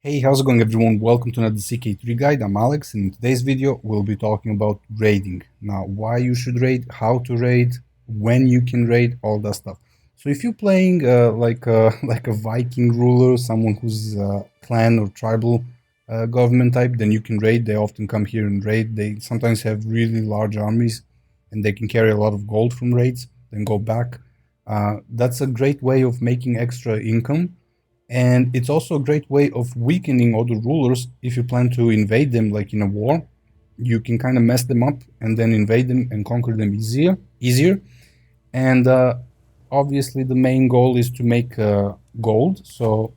Hey, how's it going everyone? Welcome to another CK3 guide. I'm Alex, and in today's video we'll be talking about raiding. Now, why you should raid, how to raid, when you can raid, all that stuff. So if you're playing like a Viking ruler, someone who's clan or tribal government type, then you can raid. They often come here and raid. They sometimes have really large armies, and they can carry a lot of gold from raids, then go back. That's a great way of making extra income, and it's also a great way of weakening other rulers if you plan to invade them, like in a war. You can kind of mess them up and then invade them and conquer them easier. And obviously, the main goal is to make gold. So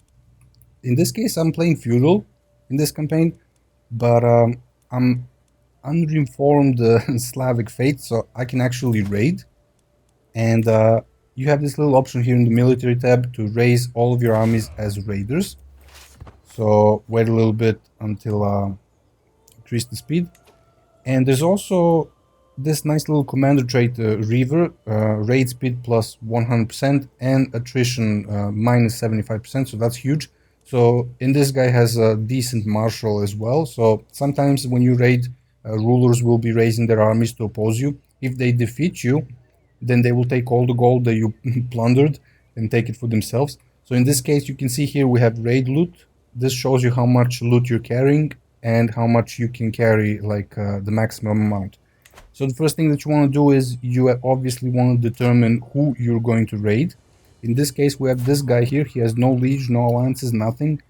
in this case, I'm playing feudal in this campaign, but I'm unreformed Slavic faith, so I can actually raid. And you have this little option here in the military tab to raise all of your armies as raiders. So wait a little bit until increase the speed. And there's also this nice little commander trait, Reaver, raid speed plus 100% and attrition minus 75%, so that's huge. So and this guy has a decent martial as well, so sometimes when you raid, rulers will be raising their armies to oppose you. If they defeat you, then they will take all the gold that you plundered and take it for themselves. So in this case, you can see here we have raid loot. This shows you how much loot you're carrying and how much you can carry, like the maximum amount. So the first thing that you want to do is you obviously want to determine who you're going to raid. In this case, we have this guy here. He has no liege, no alliances, nothing.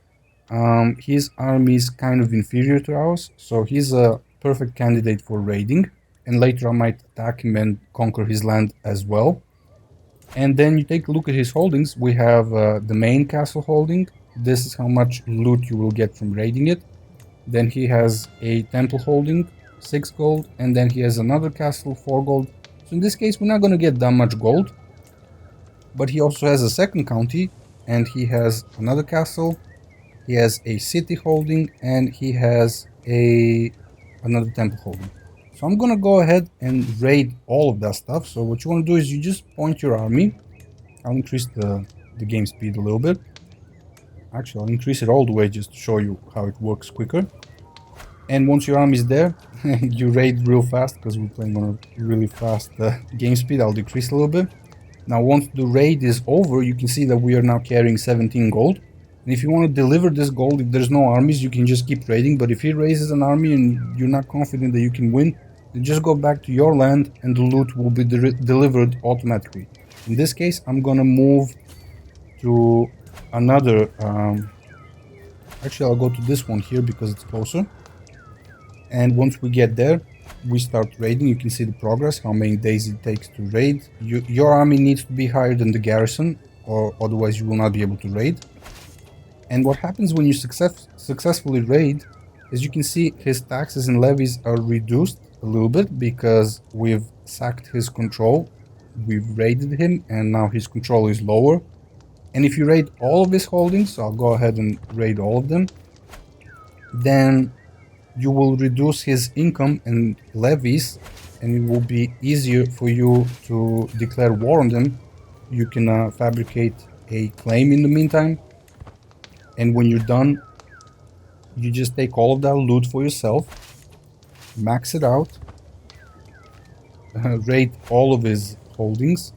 His army is kind of inferior to ours, so he's a perfect candidate for raiding. And later I might attack him and conquer his land as well. And then you take a look at his holdings. We have the main castle holding. This is how much loot you will get from raiding it. Then he has a temple holding, 6 gold, and then he has another castle, 4 gold. So in this case, we're not going to get that much gold. But he also has a second county, and he has another castle, he has a city holding, and he has another temple holding. So I'm gonna go ahead and raid all of that stuff. So what you want to do is you just point your army. I'll increase the game speed a little bit. Actually, I'll increase it all the way just to show you how it works quicker. And once your army is there, you raid real fast because we're playing on a really fast game speed. I'll decrease a little bit. Now once the raid is over, you can see that we are now carrying 17 gold. And if you want to deliver this gold, if there's no armies, you can just keep raiding. But if he raises an army and you're not confident that you can win, then just go back to your land and the loot will be delivered automatically. In this case, I'm gonna move to another... actually, I'll go to this one here because it's closer. And once we get there, we start raiding. You can see the progress, how many days it takes to raid. Your army needs to be higher than the garrison, or otherwise you will not be able to raid. And what happens when you successfully raid is you can see his taxes and levies are reduced a little bit because we've sacked his control. We've raided him and now his control is lower. And if you raid all of his holdings, so I'll go ahead and raid all of them, then you will reduce his income and levies, and it will be easier for you to declare war on them. You can fabricate a claim in the meantime, and when you're done, you just take all of that loot for yourself, max it out, raid all of his holdings.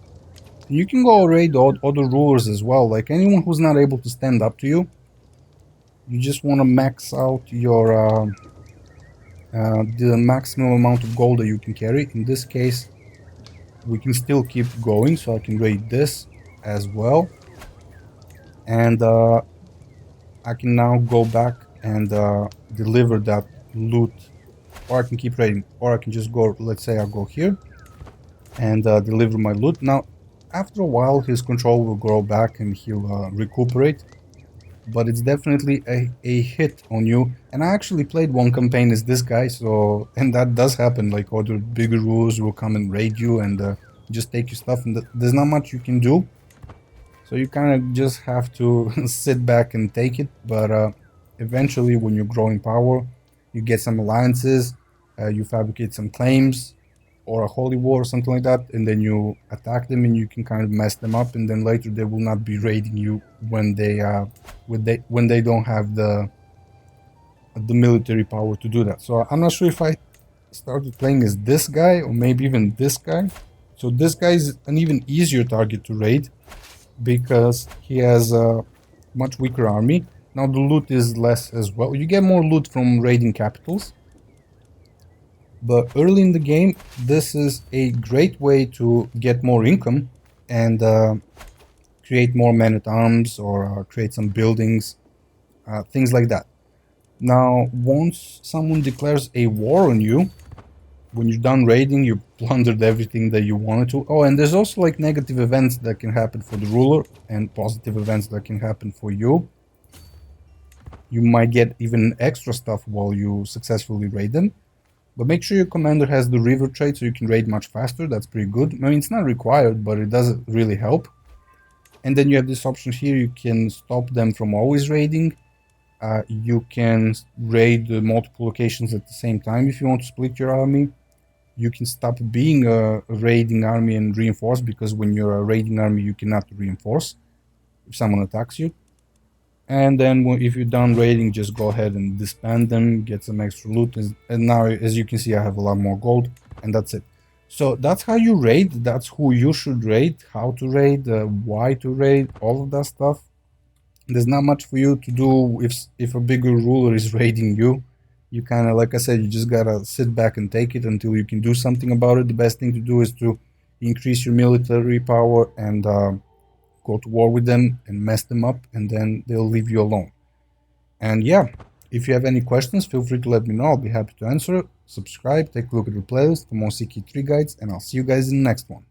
And you can go raid other rulers as well, like anyone who's not able to stand up to you. You just want to max out your the maximum amount of gold that you can carry. In this case, we can still keep going, so I can raid this as well. And I can now go back and deliver that loot, or I can keep raiding, or I can just go, let's say I'll go here and deliver my loot. Now, after a while, his control will grow back and he'll recuperate, but it's definitely a hit on you. And I actually played one campaign as this guy, so, and that does happen, like other bigger rulers will come and raid you and just take your stuff, and there's not much you can do. So you kind of just have to sit back and take it, but eventually when you grow in power, you get some alliances, you fabricate some claims, or a holy war or something like that, and then you attack them and you can kind of mess them up, and then later they will not be raiding you when they don't have the the military power to do that. So I'm not sure if I started playing as this guy or maybe even this guy. So this guy is an even easier target to raid because he has a much weaker army. Now the loot is less as well. You get more loot from raiding capitals, but early in the game, this is a great way to get more income and create more men-at-arms or create some buildings, things like that. Now, once someone declares a war on you, when you're done raiding, you plundered everything that you wanted to. Oh, and there's also like negative events that can happen for the ruler and positive events that can happen for you. You might get even extra stuff while you successfully raid them. But make sure your commander has the river trade so you can raid much faster. That's pretty good. I mean, it's not required, but it does really help. And then you have this option here. You can stop them from always raiding. You can raid multiple locations at the same time if you want to split your army. You can stop being a raiding army and reinforce, because when you're a raiding army, you cannot reinforce if someone attacks you. And then if you're done raiding, just go ahead and disband them, get some extra loot. And now, as you can see, I have a lot more gold, and that's it. So that's how you raid. That's who you should raid, how to raid, why to raid, all of that stuff. There's not much for you to do if a bigger ruler is raiding you. You kind of, like I said, you just gotta sit back and take it until you can do something about it. The best thing to do is to increase your military power and go to war with them and mess them up, and then they'll leave you alone. And yeah, if you have any questions, feel free to let me know. I'll be happy to answer. Subscribe, take a look at the playlist for more CK3 guides, and I'll see you guys in the next one.